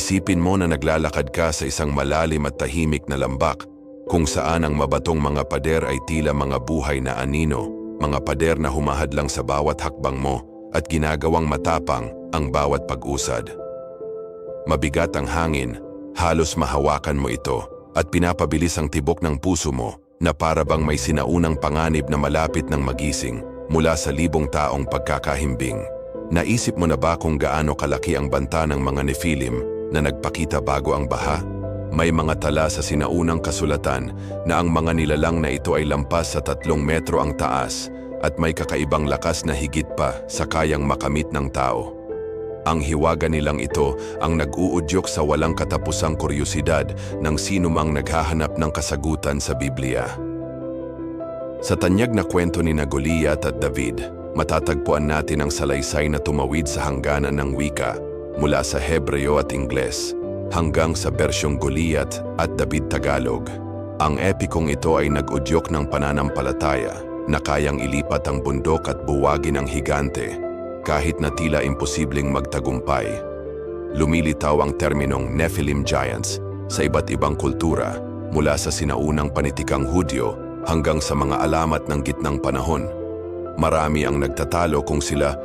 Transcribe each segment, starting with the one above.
Isipin mo na naglalakad ka sa isang malalim at tahimik na lambak kung saan ang mabatong mga pader ay tila mga buhay na anino, mga pader na humahadlang sa bawat hakbang mo at ginagawang matapang ang bawat pag-usad. Mabigat ang hangin, halos mahawakan mo ito at pinapabilis ang tibok ng puso mo na para bang may sinaunang panganib na malapit ng magising mula sa libong taong pagkakahimbing. Naisip mo na ba kung gaano kalaki ang banta ng mga Nephilim na nagpakita bago ang baha? May mga tala sa sinaunang kasulatan na ang mga nilalang na ito ay lampas sa 3 metro ang taas at may kakaibang lakas na higit pa sa kayang makamit ng tao. Ang hiwaga nilang ito ang nag-uudyok sa walang katapusang kuryusidad ng sinumang naghahanap ng kasagutan sa Biblia. Sa tanyag na kwento ni Goliath at David, matatagpuan natin ang salaysay na tumawid sa hangganan ng wika mula sa Hebreo at Ingles hanggang sa bersyong Goliath at David Tagalog. Ang epikong ito ay nag-udyok ng pananampalataya na kayang ilipat ang bundok at buwagin ang higante kahit na tila imposibleng magtagumpay. Lumilitaw ang terminong Nephilim Giants sa iba't ibang kultura mula sa sinaunang panitikang Hudyo hanggang sa mga alamat ng gitnang panahon. Marami ang nagtatalo kung sila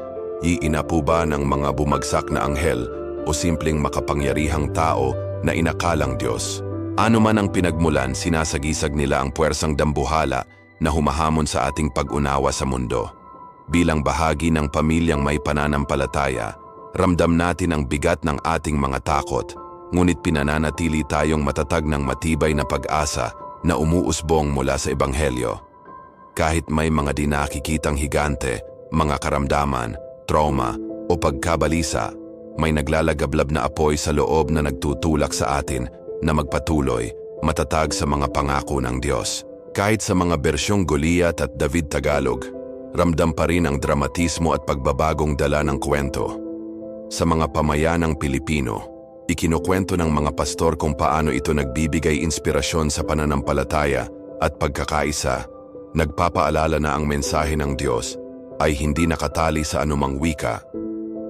iina po ba ng mga bumagsak na anghel o simpleng makapangyarihang tao na inakalang Diyos. Ano man ang pinagmulan, sinasagisag nila ang puwersang dambuhala na humahamon sa ating pag-unawa sa mundo. Bilang bahagi ng pamilyang may pananampalataya, ramdam natin ang bigat ng ating mga takot, ngunit pinananatili tayong matatag ng matibay na pag-asa na umuusbong mula sa Ebanghelyo. Kahit may mga di nakikitang higante, mga karamdaman, trauma o pagkabalisa, may naglalagablab na apoy sa loob na nagtutulak sa atin na magpatuloy, matatag sa mga pangako ng Diyos. Kahit sa mga bersyong Goliath at David Tagalog, ramdam pa rin ang dramatismo at pagbabagong dala ng kwento. Sa mga pamayanang Pilipino, ikinukwento ng mga pastor kung paano ito nagbibigay inspirasyon sa pananampalataya at pagkakaisa. Nagpapaalala na ang mensahe ng Diyos ay hindi nakatali sa anumang wika.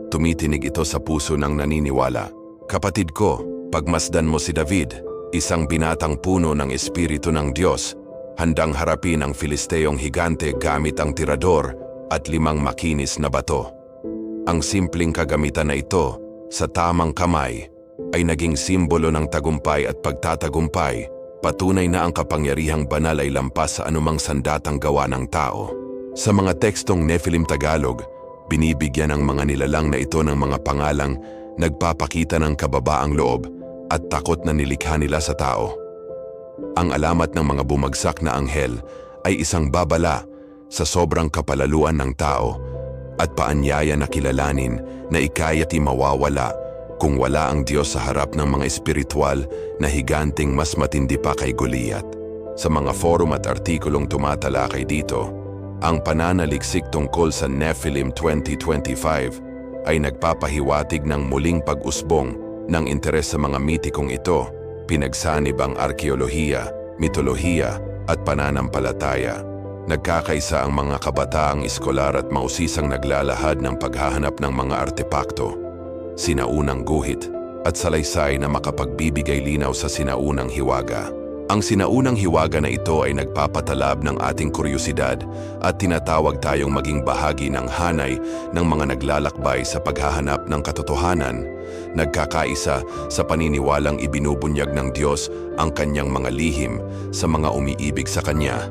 Tumitinig ito sa puso ng naniniwala. Kapatid ko, pagmasdan mo si David, isang binatang puno ng Espiritu ng Diyos, handang harapin ang Filisteyong higante gamit ang tirador at 5 makinis na bato. Ang simpleng kagamitan na ito, sa tamang kamay, ay naging simbolo ng tagumpay at pagtatagumpay, patunay na ang kapangyarihang banal ay lampas sa anumang sandatang gawa ng tao. Sa mga tekstong Nephilim Tagalog, binibigyan ang mga nilalang na ito ng mga pangalang nagpapakita ng kababaang loob at takot na nilikha nila sa tao. Ang alamat ng mga bumagsak na anghel ay isang babala sa sobrang kapalaluan ng tao at paanyaya na kilalanin na ikayati mawawala kung wala ang Diyos sa harap ng mga espiritual na higanting mas matindi pa kay Goliath. Sa mga forum at artikulong tumatalakay dito, ang pananaliksik tungkol sa Nephilim 2025 ay nagpapahiwatig ng muling pag-usbong ng interes sa mga mitikong ito, pinagsanib ang arkeolohiya, mitolohiya at pananampalataya. Nagkakaisa ang mga kabataang eskolar at mausisang naglalahad ng paghahanap ng mga artepakto, sinaunang guhit at salaysay na makapagbibigay linaw sa sinaunang hiwaga. Ang sinaunang hiwaga na ito ay nagpapatalab ng ating kuryusidad at tinatawag tayong maging bahagi ng hanay ng mga naglalakbay sa paghahanap ng katotohanan, nagkakaisa sa paniniwalang ibinubunyag ng Diyos ang kanyang mga lihim sa mga umiibig sa Kanya.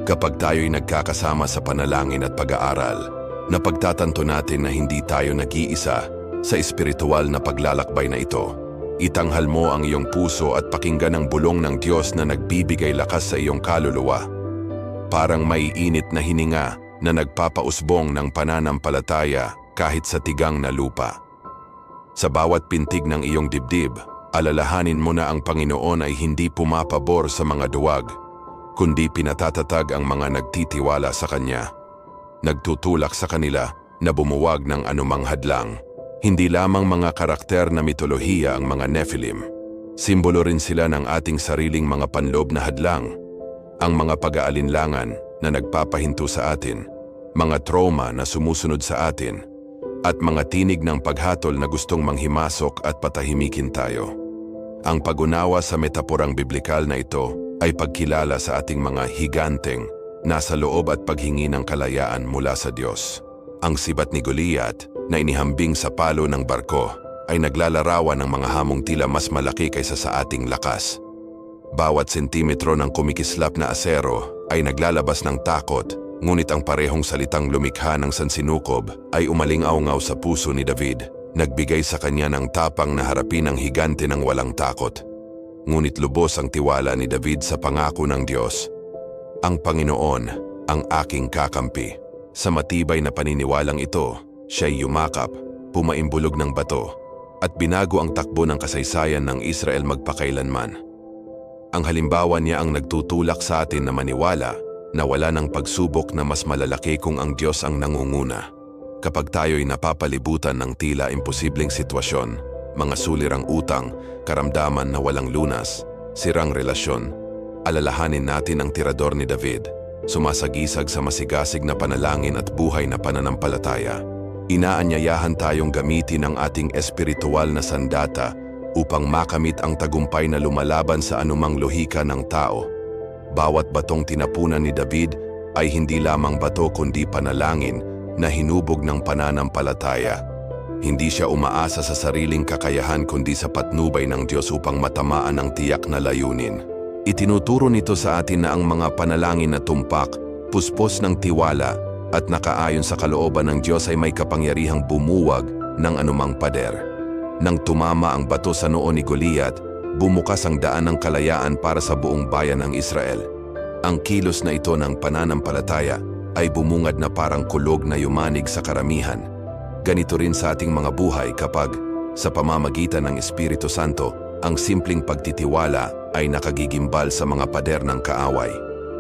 Kapag tayo'y nagkakasama sa panalangin at pag-aaral, napagtatanto natin na hindi tayo nag-iisa sa espiritual na paglalakbay na ito. Itanghal mo ang iyong puso at pakinggan ang bulong ng Diyos na nagbibigay lakas sa iyong kaluluwa. Parang may init na hininga na nagpapausbong ng pananampalataya kahit sa tigang na lupa. Sa bawat pintig ng iyong dibdib, alalahanin mo na ang Panginoon ay hindi pumapabor sa mga duwag, kundi pinatatatag ang mga nagtitiwala sa Kanya. Nagtutulak sa kanila na bumuwag ng anumang hadlang. Hindi lamang mga karakter na mitolohiya ang mga Nephilim. Simbolo rin sila ng ating sariling mga panloob na hadlang. Ang mga pag-aalinlangan na nagpapahinto sa atin, mga trauma na sumusunod sa atin, at mga tinig ng paghatol na gustong manghimasok at patahimikin tayo. Ang pag-unawa sa metaporang biblikal na ito ay pagkilala sa ating mga higanteng nasa loob at paghingi ng kalayaan mula sa Diyos. Ang sibat ni Goliath na inihambing sa palo ng barko ay naglalarawan ng mga hamong tila mas malaki kaysa sa ating lakas. Bawat sentimetro ng kumikislap na asero ay naglalabas ng takot, ngunit ang parehong salitang lumikha ng sansinukob ay umaling-aungaw sa puso ni David, nagbigay sa kanya ng tapang na harapin ang higante ng walang takot. Ngunit lubos ang tiwala ni David sa pangako ng Diyos. Ang Panginoon, ang aking kakampi. Sa matibay na paniniwalang ito, siya'y yumakap, pumaimbulog ng bato, at binago ang takbo ng kasaysayan ng Israel magpakailanman. Ang halimbawa niya ang nagtutulak sa atin na maniwala na wala ng pagsubok na mas malalaki kung ang Diyos ang nangunguna. Kapag tayo'y napapalibutan ng tila imposibleng sitwasyon, mga sulirang utang, karamdaman na walang lunas, sirang relasyon, alalahanin natin ang tirador ni David, sumasagisag sa masigasig na panalangin at buhay na pananampalataya. Inaanyayahan tayong gamitin ang ating espiritual na sandata upang makamit ang tagumpay na lumalaban sa anumang lohika ng tao. Bawat batong tinapunan ni David ay hindi lamang bato kundi panalangin na hinubog ng pananampalataya. Hindi siya umaasa sa sariling kakayahan kundi sa patnubay ng Diyos upang matamaan ang tiyak na layunin. Itinuturo nito sa atin na ang mga panalangin na tumpak, puspos ng tiwala at nakaayon sa kalooban ng Diyos ay may kapangyarihang bumuwag ng anumang pader. Nang tumama ang bato sa noo ni Goliath, bumukas ang daan ng kalayaan para sa buong bayan ng Israel. Ang kilos na ito ng pananampalataya ay bumungad na parang kulog na yumanig sa karamihan. Ganito rin sa ating mga buhay kapag, sa pamamagitan ng Espiritu Santo, ang simpleng pagtitiwala ay nakagigimbal sa mga pader ng kaaway.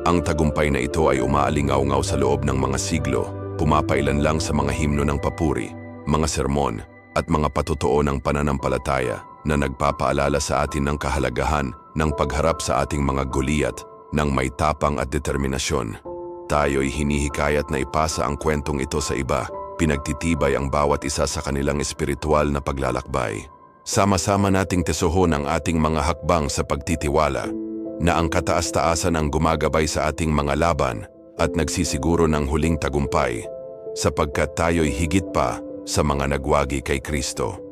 Ang tagumpay na ito ay umaalingaw-ngaw sa loob ng mga siglo, pumapailan lang sa mga himno ng papuri, mga sermon, at mga patotoo ng pananampalataya na nagpapaalala sa atin ng kahalagahan ng pagharap sa ating mga Goliath ng may tapang at determinasyon. Tayo'y hinihikayat na ipasa ang kwentong ito sa iba, pinagtitibay ang bawat isa sa kanilang espiritual na paglalakbay. Sama-sama nating tesohon ang ating mga hakbang sa pagtitiwala, na ang kataas-taasan ang gumagabay sa ating mga laban at nagsisiguro ng huling tagumpay, sapagkat tayo'y higit pa sa mga nagwagi kay Kristo.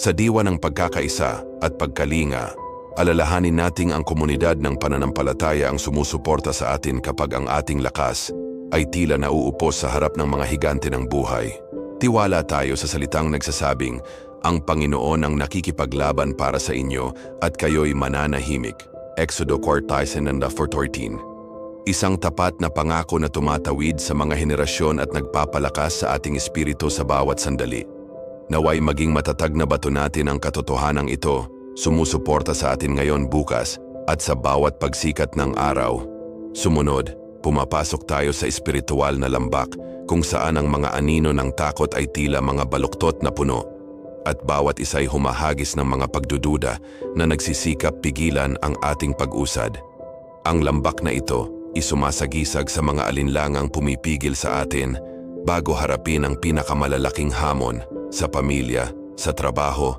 Sa diwa ng pagkakaisa at pagkalinga, alalahanin nating ang komunidad ng pananampalataya ang sumusuporta sa atin kapag ang ating lakas ay tila nauupos sa harap ng mga higante ng buhay. Tiwala tayo sa salitang nagsasabing, ang Panginoon ang nakikipaglaban para sa inyo at kayo'y mananahimik. Exodo 4:14. Isang tapat na pangako na tumatawid sa mga henerasyon at nagpapalakas sa ating espiritu sa bawat sandali. Naway maging matatag na bato natin ang katotohanang ito, sumusuporta sa atin ngayon, bukas, at sa bawat pagsikat ng araw. Sumunod, pumapasok tayo sa espiritual na lambak kung saan ang mga anino ng takot ay tila mga baluktot na puno, at bawat isa'y humahagis ng mga pagdududa na nagsisikap pigilan ang ating pag-usad. Ang lambak na ito isumasagisag sa mga alinlangang pumipigil sa atin bago harapin ang pinakamalalaking hamon sa pamilya, sa trabaho,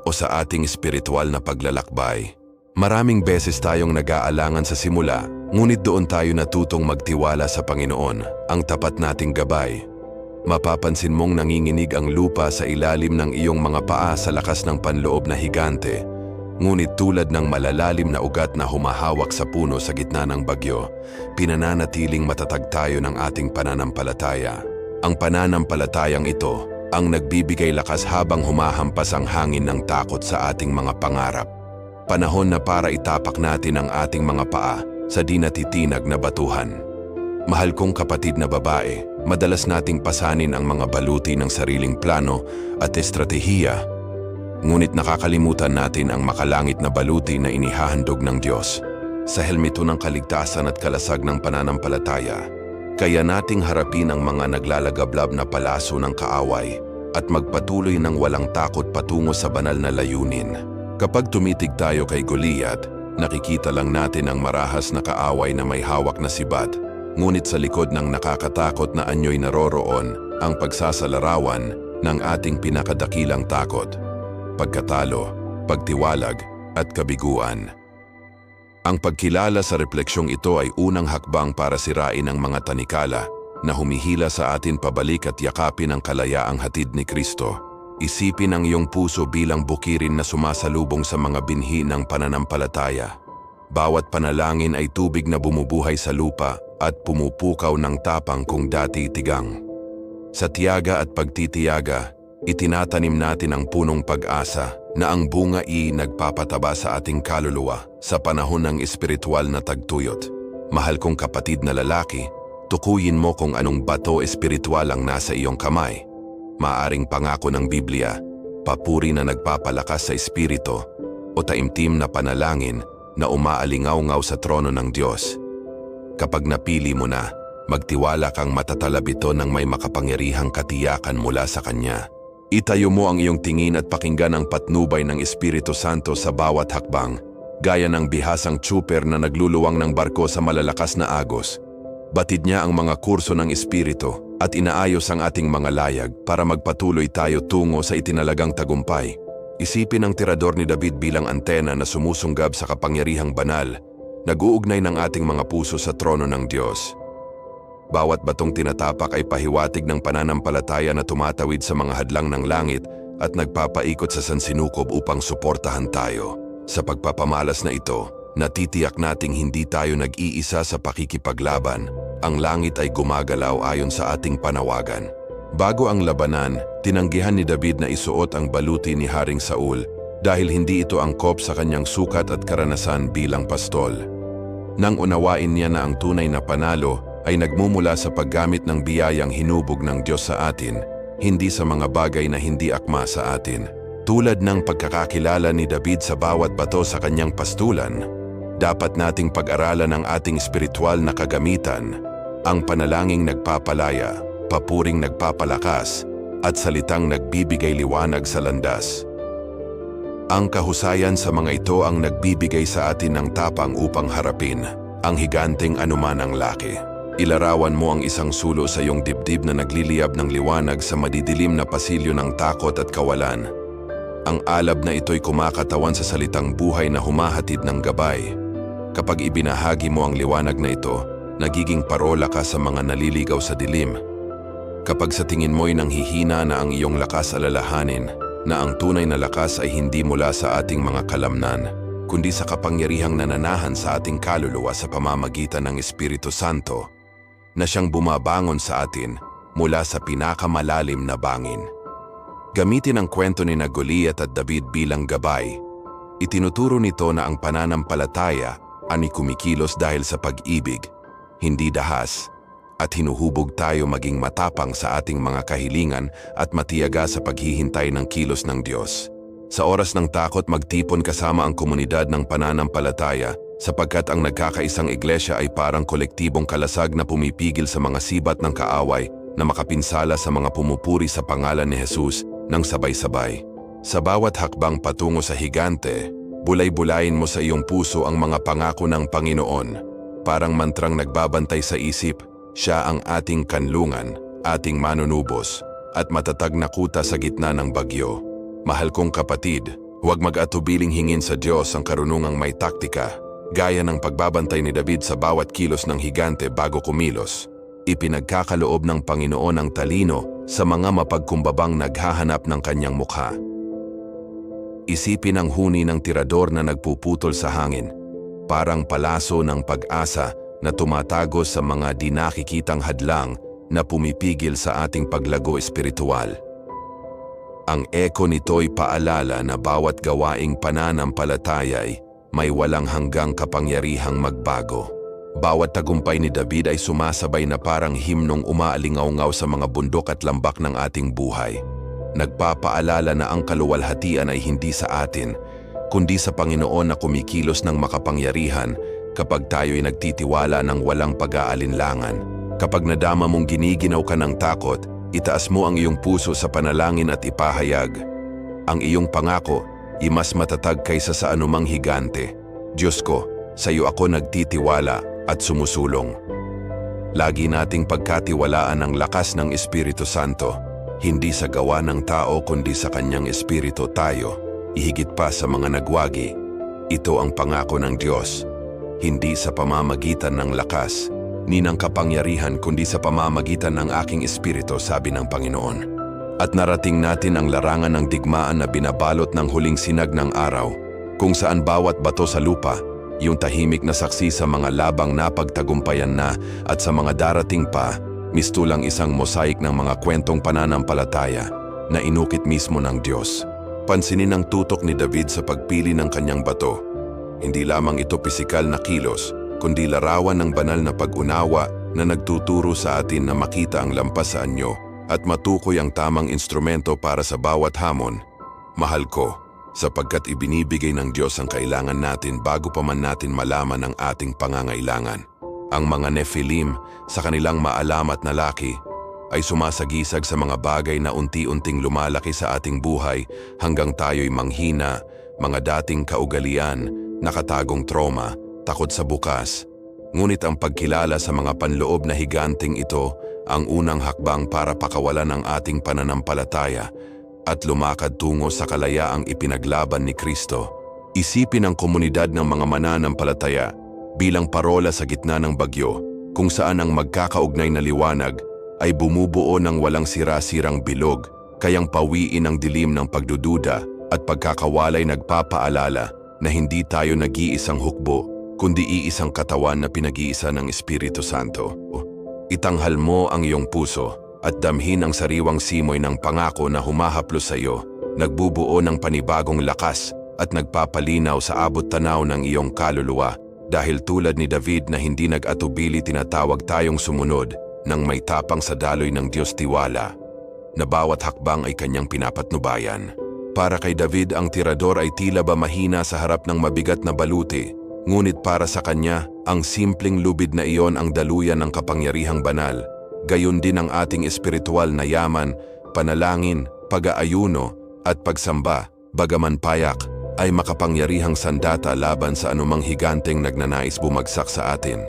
o sa ating espiritual na paglalakbay. Maraming beses tayong nag-aalangan sa simula, ngunit doon tayo natutong magtiwala sa Panginoon, ang tapat nating gabay. Mapapansin mong nanginginig ang lupa sa ilalim ng iyong mga paa sa lakas ng panloob na higante, ngunit tulad ng malalalim na ugat na humahawak sa puno sa gitna ng bagyo, pinananatiling matatag tayo ng ating pananampalataya. Ang pananampalatayang ito ang nagbibigay lakas habang humahampas ang hangin ng takot sa ating mga pangarap. Panahon na para itapak natin ang ating mga paa sa di natitinag na batuhan. Mahal kong kapatid na babae, madalas nating pasanin ang mga baluti ng sariling plano at estratehiya. Ngunit nakakalimutan natin ang makalangit na baluti na inihahandog ng Diyos. Sa helmito ng kaligtasan at kalasag ng pananampalataya, kaya nating harapin ang mga naglalagablab na palaso ng kaaway at magpatuloy ng walang takot patungo sa banal na layunin. Kapag tumitig tayo kay Goliath, nakikita lang natin ang marahas na kaaway na may hawak na sibat. Ngunit sa likod ng nakakatakot na anyo'y naroroon ang pagsasalarawan ng ating pinakadakilang takot, pagkatalo, pagtiwalag, at kabiguan. Ang pagkilala sa refleksyong ito ay unang hakbang para sirain ang mga tanikala na humihila sa atin pabalik at yakapin ang kalayaang hatid ni Kristo. Isipin ang iyong puso bilang bukirin na sumasalubong sa mga binhi ng pananampalataya. Bawat panalangin ay tubig na bumubuhay sa lupa at pumupukaw ng tapang kung dati tigang. Sa tiyaga at pagtitiyaga, itinatanim natin ang punong pag-asa na ang bunga nagpapataba sa ating kaluluwa sa panahon ng espiritual na tagtuyot. Mahal kong kapatid na lalaki, tukuyin mo kung anong bato espiritual ang nasa iyong kamay. Maaring pangako ng Biblia, papuri na nagpapalakas sa espiritu, o taimtim na panalangin na umaalingaw-ngaw sa trono ng Diyos. Kapag napili mo na, magtiwala kang matatalab ito ng may makapangyarihang katiyakan mula sa Kanya. Itayo mo ang iyong tingin at pakinggan ang patnubay ng Espiritu Santo sa bawat hakbang, gaya ng bihasang tsuper na nagluluwang ng barko sa malalakas na agos. Batid niya ang mga kurso ng Espiritu at inaayos ang ating mga layag para magpatuloy tayo tungo sa itinalagang tagumpay. Isipin ang tirador ni David bilang antena na sumusunggab sa kapangyarihang banal, nag-uugnay ng ating mga puso sa trono ng Diyos. Bawat batong tinatapak ay pahiwatig ng pananampalataya na tumatawid sa mga hadlang ng langit at nagpapaikot sa sansinukob upang suportahan tayo. Sa pagpapamalas na ito, natitiyak nating hindi tayo nag-iisa sa pakikipaglaban. Ang langit ay gumagalaw ayon sa ating panawagan. Bago ang labanan, tinanggihan ni David na isuot ang baluti ni Haring Saul dahil hindi ito angkop sa kanyang sukat at karanasan bilang pastol. Nang unawain niya na ang tunay na panalo ay nagmumula sa paggamit ng biyayang hinubog ng Diyos sa atin, hindi sa mga bagay na hindi akma sa atin. Tulad ng pagkakakilala ni David sa bawat bato sa kanyang pastulan, dapat nating pag-aralan ang ating espiritual na kagamitan, ang panalangin nagpapalaya, papuring nagpapalakas, at salitang nagbibigay liwanag sa landas. Ang kahusayan sa mga ito ang nagbibigay sa atin ng tapang upang harapin ang higanteng anuman ang laki. Ilarawan mo ang isang sulo sa iyong dibdib na nagliliyab ng liwanag sa madidilim na pasilyo ng takot at kawalan. Ang alab na ito'y kumakatawan sa salitang buhay na humahatid ng gabay. Kapag ibinahagi mo ang liwanag na ito, nagiging parola ka sa mga naliligaw sa dilim. Kapag sa tingin mo'y nanghihina na ang iyong lakas, alalahanin na ang tunay na lakas ay hindi mula sa ating mga kalamnan, kundi sa kapangyarihang nananahan sa ating kaluluwa sa pamamagitan ng Espiritu Santo, na siyang bumabangon sa atin mula sa pinakamalalim na bangin. Gamitin ang kwento ni Goliath at David bilang gabay. Itinuturo nito na ang pananampalataya ay kumikilos dahil sa pag-ibig, hindi dahas, at hinuhubog tayo maging matapang sa ating mga kahilingan at matiyaga sa paghihintay ng kilos ng Diyos. Sa oras ng takot, magtipon kasama ang komunidad ng pananampalataya, sapagkat ang nagkakaisang iglesia ay parang kolektibong kalasag na pumipigil sa mga sibat ng kaaway na makapinsala sa mga pumupuri sa pangalan ni Jesus ng sabay-sabay. Sa bawat hakbang patungo sa higante, bulay-bulayin mo sa iyong puso ang mga pangako ng Panginoon. Parang mantrang nagbabantay sa isip, siya ang ating kanlungan, ating manunubos, at matatag na kuta sa gitna ng bagyo. Mahal kong kapatid, huwag mag-atubiling hingin sa Diyos ang karunungang may taktika, gaya ng pagbabantay ni David sa bawat kilos ng higante bago kumilos. Ipinagkakaloob ng Panginoon ang talino sa mga mapagkumbabang naghahanap ng kanyang mukha. Isipin ang huni ng tirador na nagpuputol sa hangin, parang palaso ng pag-asa na tumatago sa mga di nakikitang hadlang na pumipigil sa ating paglago espiritual. Ang eko nito'y paalala na bawat gawaing pananampalataya ay may walang hanggang kapangyarihang magbago. Bawat tagumpay ni David ay sumasabay na parang himnong umaalingaw-ngaw sa mga bundok at lambak ng ating buhay. Nagpapaalala na ang kaluwalhatian ay hindi sa atin, kundi sa Panginoon na kumikilos ng makapangyarihan kapag tayo'y nagtitiwala ng walang pag-aalinlangan. Kapag nadama mong giniginaw ka ng takot, itaas mo ang iyong puso sa panalangin at ipahayag. Ang iyong pangako mas matatag kaysa sa anumang higante. Diyos ko, sa iyo ako nagtitiwala at sumusulong. Lagi nating pagkatiwalaan ang lakas ng Espiritu Santo. Hindi sa gawa ng tao kundi sa kanyang espiritu tayo, ihigit pa sa mga nagwagi. Ito ang pangako ng Diyos. Hindi sa pamamagitan ng lakas, ni ng kapangyarihan kundi sa pamamagitan ng aking espiritu, sabi ng Panginoon. At narating natin ang larangan ng digmaan na binabalot ng huling sinag ng araw, kung saan bawat bato sa lupa, yung tahimik na saksi sa mga labang napagtagumpayan na at sa mga darating pa, mistulang isang mosaik ng mga kwentong pananampalataya na inukit mismo ng Diyos. Pansinin ang tutok ni David sa pagpili ng kanyang bato. Hindi lamang ito pisikal na kilos, kundi larawan ng banal na pag-unawa na nagtuturo sa atin na makita ang lampas sa anyo at matukoy ang tamang instrumento para sa bawat hamon. Mahal ko, sapagkat ibinibigay ng Diyos ang kailangan natin bago pa man natin malaman ang ating pangangailangan. Ang mga Nephilim, sa kanilang maalamat na laki, ay sumasagisag sa mga bagay na unti-unting lumalaki sa ating buhay hanggang tayo'y manghina, mga dating kaugalian, nakatagong trauma, takot sa bukas. Ngunit ang pagkilala sa mga panloob na higanting ito ang unang hakbang para pakawalan ang ating pananampalataya at lumakad tungo sa kalayaang ipinaglaban ni Kristo. Isipin ang komunidad ng mga mananampalataya bilang parola sa gitna ng bagyo, kung saan ang magkakaugnay na liwanag ay bumubuo ng walang sira-sirang bilog, kayang pawiin ang dilim ng pagdududa at pagkakawalay nagpapaalala na hindi tayo nag-iisang hukbo, kundi iisang katawan na pinag-iisa ng Espiritu Santo. Itanghal mo ang iyong puso at damhin ang sariwang simoy ng pangako na humahaplos sa iyo, nagbubuo ng panibagong lakas at nagpapalinaw sa abot tanaw ng iyong kaluluwa. Dahil tulad ni David na hindi nag-atubili, tinatawag tayong sumunod ng may tapang sa daloy ng Diyos tiwala, na bawat hakbang ay kanyang pinapatnubayan. Para kay David, ang tirador ay tila ba mahina sa harap ng mabigat na baluti, ngunit para sa kanya, ang simpleng lubid na iyon ang daluyan ng kapangyarihang banal. Gayon din ang ating espiritual na yaman, panalangin, pag-aayuno at pagsamba, bagaman payak, ay makapangyarihang sandata laban sa anumang higanteng nagnanais bumagsak sa atin.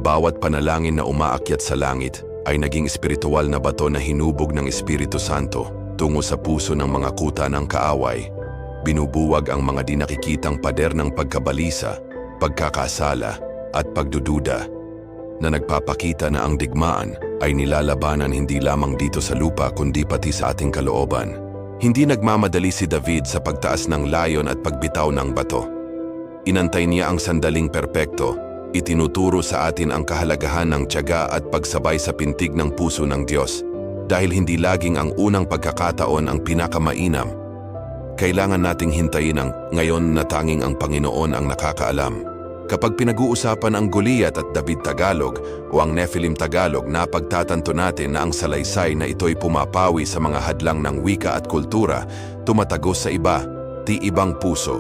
Bawat panalangin na umaakyat sa langit ay naging espiritual na bato na hinubog ng Espiritu Santo tungo sa puso ng mga kuta ng kaaway. Binubuwag ang mga di nakikitang pader ng pagkabalisa, pagkakasala at pagdududa, na nagpapakita na ang digmaan ay nilalabanan hindi lamang dito sa lupa kundi pati sa ating kalooban. Hindi nagmamadali si David sa pagtaas ng layon at pagbitaw ng bato. Inantay niya ang sandaling perpekto, itinuturo sa atin ang kahalagahan ng tiyaga at pagsabay sa pintig ng puso ng Diyos. Dahil hindi laging ang unang pagkakataon ang pinakamainam, kailangan nating hintayin ang ngayon na tanging ang Panginoon ang nakakaalam. Kapag pinag-uusapan ang Goliath at David Tagalog o ang Nephilim Tagalog, napagtatanto natin na ang salaysay na ito'y pumapawi sa mga hadlang ng wika at kultura, tumatagos sa iba, ibang puso,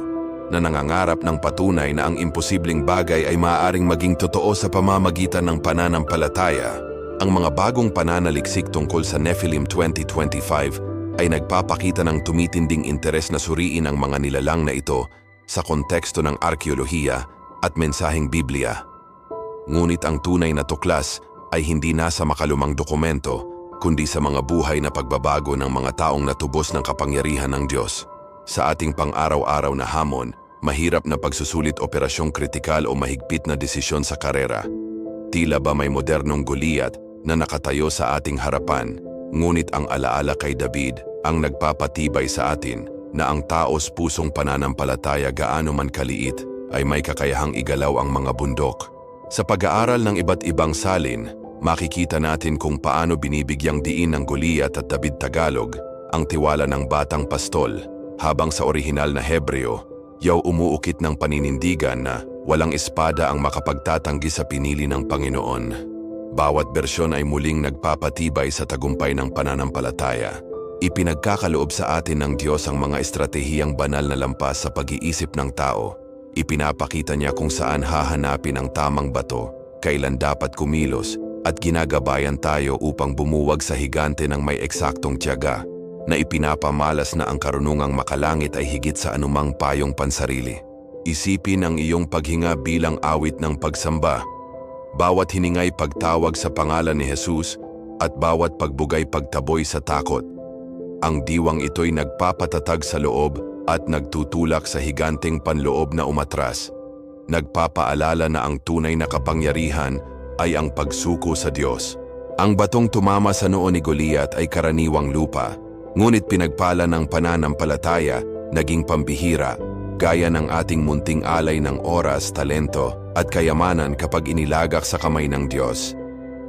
na nangangarap ng patunay na ang imposibleng bagay ay maaaring maging totoo sa pamamagitan ng pananampalataya. Ang mga bagong pananaliksik tungkol sa Nephilim 2025 ay nagpapakita ng tumitinding interes na suriin ang mga nilalang na ito sa konteksto ng arkeolohiya at mensaheng Biblia. Ngunit ang tunay na tuklas ay hindi nasa makalumang dokumento, kundi sa mga buhay na pagbabago ng mga taong natubos ng kapangyarihan ng Diyos. Sa ating pang-araw-araw na hamon, mahirap na pagsusulit operasyong kritikal o mahigpit na desisyon sa karera. Tila ba may modernong Goliath na nakatayo sa ating harapan, ngunit ang alaala kay David ang nagpapatibay sa atin na ang taos pusong pananampalataya, gaano man kaliit, ay may kakayahang igalaw ang mga bundok. Sa pag-aaral ng iba't ibang salin, makikita natin kung paano binibigyang diin ng Goliath at David Tagalog ang tiwala ng batang pastol, habang sa orihinal na Hebreo, yaw umuukit ng paninindigan na walang espada ang makapagtatanggi sa pinili ng Panginoon. Bawat bersyon ay muling nagpapatibay sa tagumpay ng pananampalataya. Ipinagkakaloob sa atin ng Diyos ang mga estratehiyang banal na lampas sa pag-iisip ng tao. Ipinapakita niya kung saan hahanapin ang tamang bato, kailan dapat kumilos, at ginagabayan tayo upang bumuwag sa higante ng may eksaktong tiyaga, na ipinapamalas na ang karunungang makalangit ay higit sa anumang payong pansarili. Isipin ang iyong paghinga bilang awit ng pagsamba. Bawat hiningay pagtawag sa pangalan ni Jesus, at bawat pagbugay pagtaboy sa takot, Ang diwang ito'y nagpapatatag sa loob at nagtutulak sa higanteng panloob na umatras. Nagpapaalala na ang tunay na kapangyarihan ay ang pagsuko sa Diyos. Ang batong tumama sa noo ni Goliath ay karaniwang lupa, ngunit pinagpala ng pananampalataya, naging pambihira, gaya ng ating munting alay ng oras, talento at kayamanan kapag inilagak sa kamay ng Diyos.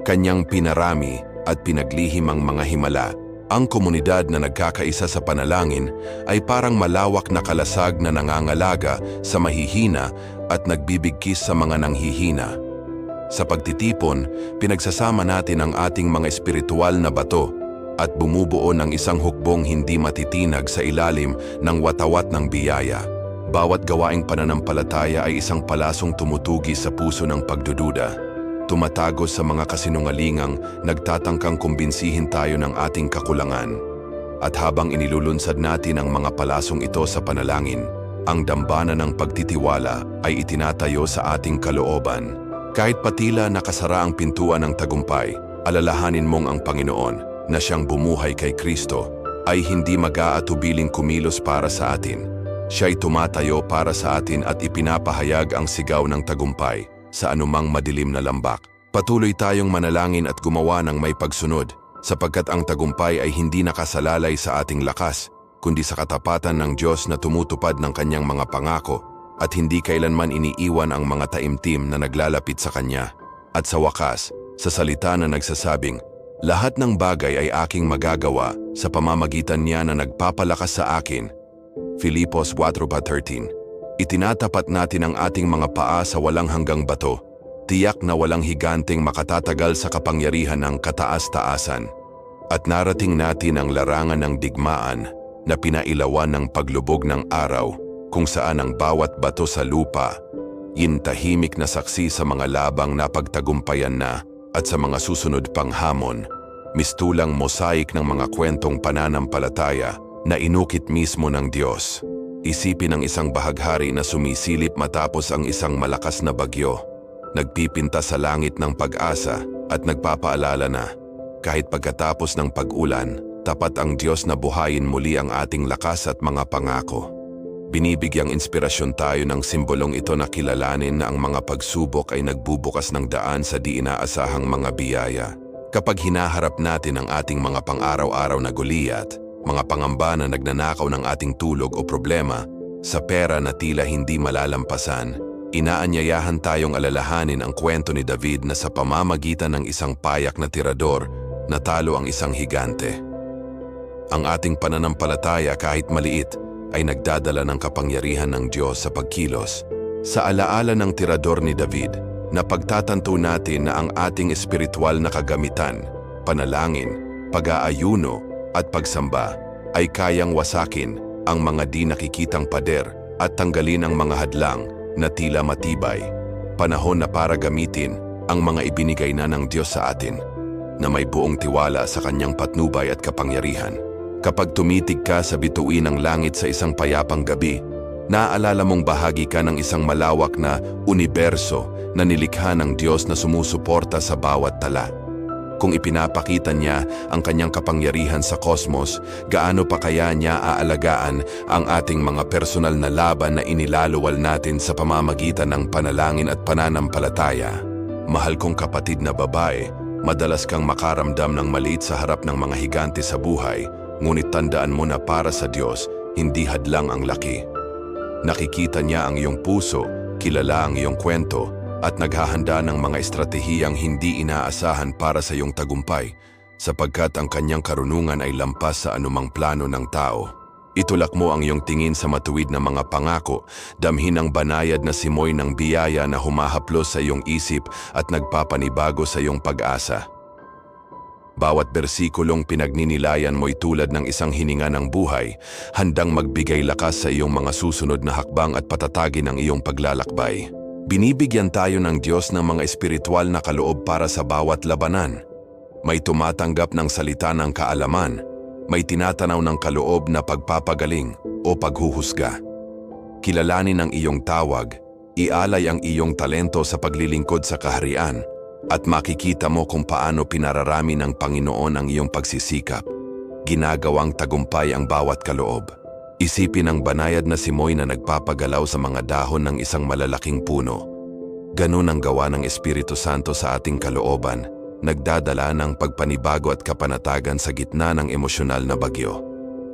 Kanyang pinarami at pinaglihim ang mga himala. Ang komunidad na nagkakaisa sa panalangin ay parang malawak na kalasag na nangangalaga sa mahihina at nagbibigkis sa mga nanghihina. Sa pagtitipon, pinagsasama natin ang ating mga espiritual na bato at bumubuo ng isang hukbong hindi matitinag sa ilalim ng watawat ng biyaya. Bawat gawaing pananampalataya ay isang palasong tumutugi sa puso ng pagdududa. Tumatagos sa mga kasinungalingang nagtatangkang kumbinsihin tayo ng ating kakulangan. At habang inilulunsad natin ang mga palasong ito sa panalangin, ang dambana ng pagtitiwala ay itinatayo sa ating kalooban. Kahit patila nakasara ang pintuan ng tagumpay, alalahanin mong ang Panginoon na siyang bumuhay kay Kristo ay hindi mag-aatubiling kumilos para sa atin. Siya'y tumatayo para sa atin at ipinapahayag ang sigaw ng tagumpay sa anumang madilim na lambak. Patuloy tayong manalangin at gumawa ng may pagsunod, sapagkat ang tagumpay ay hindi nakasalalay sa ating lakas, kundi sa katapatan ng Diyos na tumutupad ng kanyang mga pangako at hindi kailanman iniiwan ang mga taimtim na naglalapit sa kanya. At sa wakas, sa salita na nagsasabing, lahat ng bagay ay aking magagawa sa pamamagitan niya na nagpapalakas sa akin. Filipos 4:13. Itinatapat natin ang ating mga paa sa walang hanggang bato, tiyak na walang higanteng makatatagal sa kapangyarihan ng kataas-taasan. At narating natin ang larangan ng digmaan na pinailawan ng paglubog ng araw, kung saan ang bawat bato sa lupa, tahimik na saksi sa mga labang napagtagumpayan na at sa mga susunod pang hamon, mistulang mosaik ng mga kwentong pananampalataya na inukit mismo ng Diyos. Isipin ang isang bahaghari na sumisilip matapos ang isang malakas na bagyo, nagpipinta sa langit ng pag-asa at nagpapaalala na, kahit pagkatapos ng pag-ulan, tapat ang Diyos na buhayin muli ang ating lakas at mga pangako. Binibigyang inspirasyon tayo ng simbolong ito na kilalanin na ang mga pagsubok ay nagbubukas ng daan sa di inaasahang mga biyaya. Kapag hinaharap natin ang ating mga pang-araw-araw na Goliath, mga pangamba na nagnanakaw ng ating tulog o problema, sa pera na tila hindi malalampasan, inaanyayahan tayong alalahanin ang kwento ni David na sa pamamagitan ng isang payak na tirador, natalo ang isang higante. Ang ating pananampalataya kahit maliit ay nagdadala ng kapangyarihan ng Diyos sa pagkilos. Sa alaala ng tirador ni David, napagtatanto natin na ang ating espiritual na kagamitan, panalangin, pag-aayuno, at pagsamba ay kayang wasakin ang mga di nakikitang pader at tanggalin ang mga hadlang na tila matibay. Panahon na para gamitin ang mga ibinigay na ng Diyos sa atin, na may buong tiwala sa kanyang patnubay at kapangyarihan. Kapag tumitig ka sa bituin ng langit sa isang payapang gabi, naaalala mong bahagi ka ng isang malawak na universo na nilikha ng Diyos na sumusuporta sa bawat tala. Kung ipinapakita niya ang kanyang kapangyarihan sa kosmos, gaano pa kaya niya aalagaan ang ating mga personal na laban na inilaluwal natin sa pamamagitan ng panalangin at pananampalataya? Mahal kong kapatid na babae, madalas kang makaramdam ng maliit sa harap ng mga higante sa buhay, ngunit tandaan mo na para sa Diyos, hindi hadlang ang laki. Nakikita niya ang iyong puso, kilala ang iyong kwento, at naghahanda ng mga estratehiyang hindi inaasahan para sa iyong tagumpay, sapagkat ang kanyang karunungan ay lampas sa anumang plano ng tao. Itulak mo ang iyong tingin sa matuwid na mga pangako, damhin ang banayad na simoy ng biyaya na humahaplos sa iyong isip at nagpapanibago sa iyong pag-asa. Bawat bersikulong pinagninilayan mo'y tulad ng isang hininga ng buhay, handang magbigay lakas sa iyong mga susunod na hakbang at patatagin ang iyong paglalakbay. Binibigyan tayo ng Diyos ng mga espiritual na kaloob para sa bawat labanan. May tumatanggap ng salita ng kaalaman, may tinatanaw ng kaloob na pagpapagaling o paghuhusga. Kilalanin ang iyong tawag, ialay ang iyong talento sa paglilingkod sa kaharian, at makikita mo kung paano pinararami ng Panginoon ang iyong pagsisikap. ginagawang tagumpay ang bawat kaloob. Isipin ang banayad na simoy na nagpapagalaw sa mga dahon ng isang malalaking puno. Ganun ang gawa ng Espiritu Santo sa ating kalooban, nagdadala ng pagpanibago at kapanatagan sa gitna ng emosyonal na bagyo.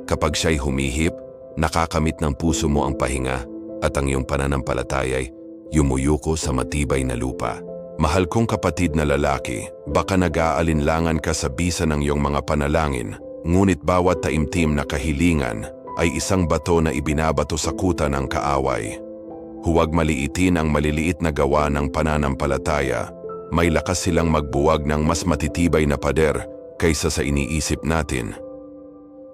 Kapag siya'y humihip, nakakamit ng puso mo ang pahinga at ang iyong pananampalataya'y yumuyuko sa matibay na lupa. Mahal kong kapatid na lalaki, baka nag-aalinlangan ka sa bisa ng iyong mga panalangin, ngunit bawat taimtim na kahilingan ay isang bato na ibinabato sa kuta ng kaaway. Huwag maliitin ang maliliit na gawa ng pananampalataya. May lakas silang magbuwag ng mas matitibay na pader kaysa sa iniisip natin.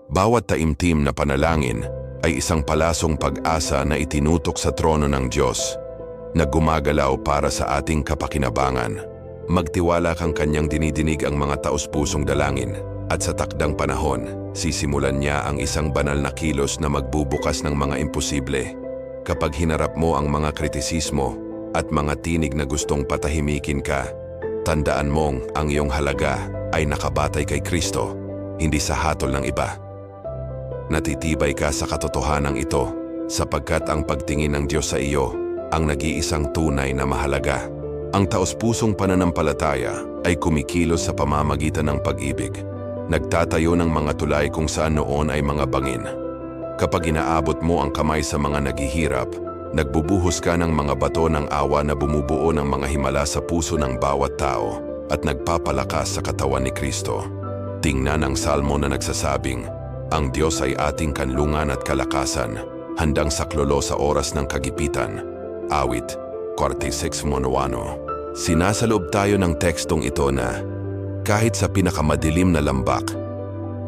Bawat taimtim na panalangin ay isang palasong pag-asa na itinutok sa trono ng Diyos, na gumagalaw para sa ating kapakinabangan. Magtiwala kang kanyang dinidinig ang mga taos-pusong dalangin, at sa takdang panahon, sisimulan niya ang isang banal na kilos na magbubukas ng mga imposible. Kapag hinarap mo ang mga kritisismo at mga tinig na gustong patahimikin ka, tandaan mong ang iyong halaga ay nakabatay kay Kristo, hindi sa hatol ng iba. Natitibay ka sa katotohanan ito sapagkat ang pagtingin ng Diyos sa iyo ang nag-iisang tunay na mahalaga. Ang taos-pusong pananampalataya ay kumikilos sa pamamagitan ng pag-ibig. Nagtatayo ng mga tulay kung saan noon ay mga bangin. Kapag inaabot mo ang kamay sa mga naghihirap, nagbubuhos ka ng mga bato ng awa na bumubuo ng mga himala sa puso ng bawat tao at nagpapalakas sa katawan ni Kristo. Tingnan ang salmo na nagsasabing, ang Diyos ay ating kanlungan at kalakasan, handang saklolo sa oras ng kagipitan. Awit 46:1. Sinasaloob tayo ng tekstong ito na kahit sa pinakamadilim na lambak,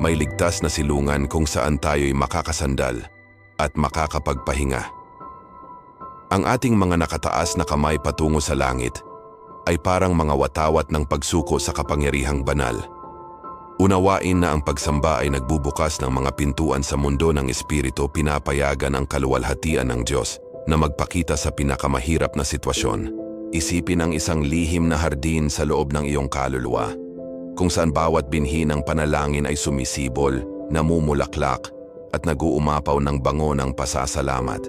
may ligtas na silungan kung saan tayo'y makakasandal at makakapagpahinga. Ang ating mga nakataas na kamay patungo sa langit ay parang mga watawat ng pagsuko sa kapangyarihang banal. Unawain na ang pagsamba ay nagbubukas ng mga pintuan sa mundo ng Espiritu, pinapayagan ang kaluwalhatian ng Diyos na magpakita sa pinakamahirap na sitwasyon. Isipin ang isang lihim na hardin sa loob ng iyong kaluluwa, kung saan bawat binhi ng panalangin ay sumisibol, namumulaklak, at nag-uumapaw ng bango ng pasasalamat.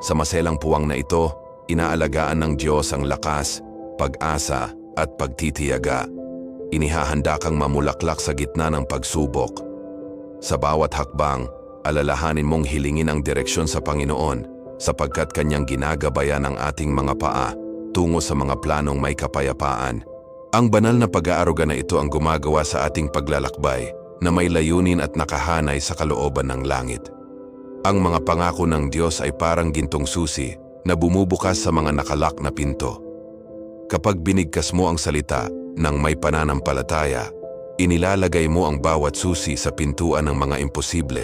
Sa maselang puwang na ito, inaalagaan ng Diyos ang lakas, pag-asa, at pagtitiyaga. Inihahanda kang mamulaklak sa gitna ng pagsubok. Sa bawat hakbang, alalahanin mong hilingin ang direksyon sa Panginoon, sapagkat kanyang ginagabayan ang ating mga paa tungo sa mga planong may kapayapaan. Ang banal na pag-aaruga na ito ang gumagawa sa ating paglalakbay na may layunin at nakahanay sa kalooban ng langit. Ang mga pangako ng Diyos ay parang gintong susi na bumubukas sa mga nakalak na pinto. Kapag binigkas mo ang salita ng may pananampalataya, inilalagay mo ang bawat susi sa pintuan ng mga imposible,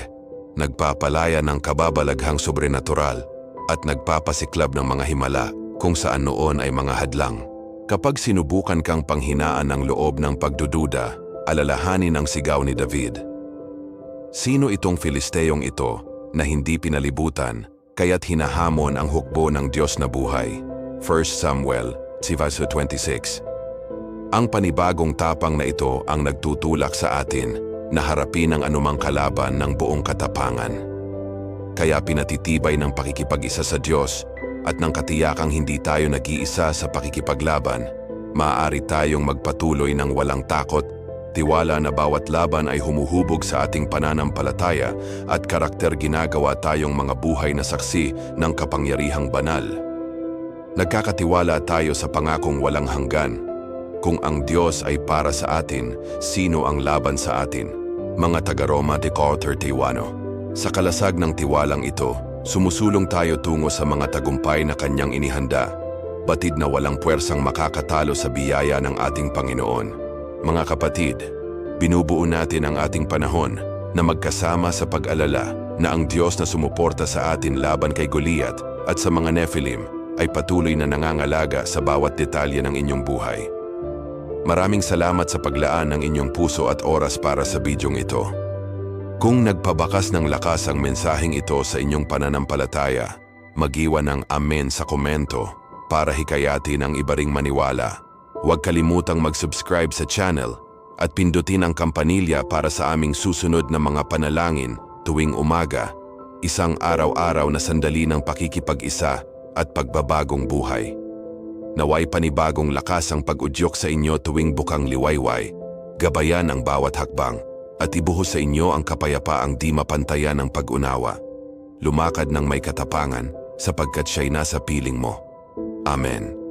nagpapalaya ng kababalaghang sobrenatural at nagpapasiklab ng mga himala kung saan noon ay mga hadlang. Kapag sinubukan kang panghinaan ng loob ng pagdududa, alalahanin ang sigaw ni David. Sino itong Filisteyong ito na hindi pinalibutan, kaya't hinahamon ang hukbo ng Diyos na buhay? 1 Samuel 26. Ang panibagong tapang na ito ang nagtutulak sa atin na harapin ang anumang kalaban ng buong katapangan. Kaya pinatitibay ng pakikipag-isa sa Diyos at ng katiyakang hindi tayo nag-iisa sa pakikipaglaban, maaari tayong magpatuloy ng walang takot, tiwala na bawat laban ay humuhubog sa ating pananampalataya at karakter, ginagawa tayong mga buhay na saksi ng kapangyarihang banal. Nagkakatiwala tayo sa pangakong walang hanggan. Kung ang Diyos ay para sa atin, sino ang laban sa atin? Mga taga-Roma 10:31. Sa kalasag ng tiwalang ito, sumusulong tayo tungo sa mga tagumpay na kanyang inihanda, batid na walang puwersang makakatalo sa biyaya ng ating Panginoon. Mga kapatid, binubuo natin ang ating panahon na magkasama sa pag-alala na ang Diyos na sumuporta sa atin laban kay Goliath at sa mga Nephilim ay patuloy na nangangalaga sa bawat detalye ng inyong buhay. Maraming salamat sa paglaan ng inyong puso at oras para sa bidyong ito. Kung nagpabakas ng lakas ang mensaheng ito sa inyong pananampalataya, mag-iwan ng amen sa komento para hikayatin ang iba ring maniwala. Huwag kalimutang mag-subscribe sa channel at pindutin ang kampanilya para sa aming susunod na mga panalangin tuwing umaga, isang araw-araw na sandali ng pakikipag-isa at pagbabagong buhay. Naway panibagong lakas ang pag-udyok sa inyo tuwing bukang liwayway, gabayan ang bawat hakbang, at ibuhos sa inyo ang kapayapaang di mapantayan ng pag-unawa. Lumakad ng may katapangan sapagkat siya'y nasa piling mo. Amen.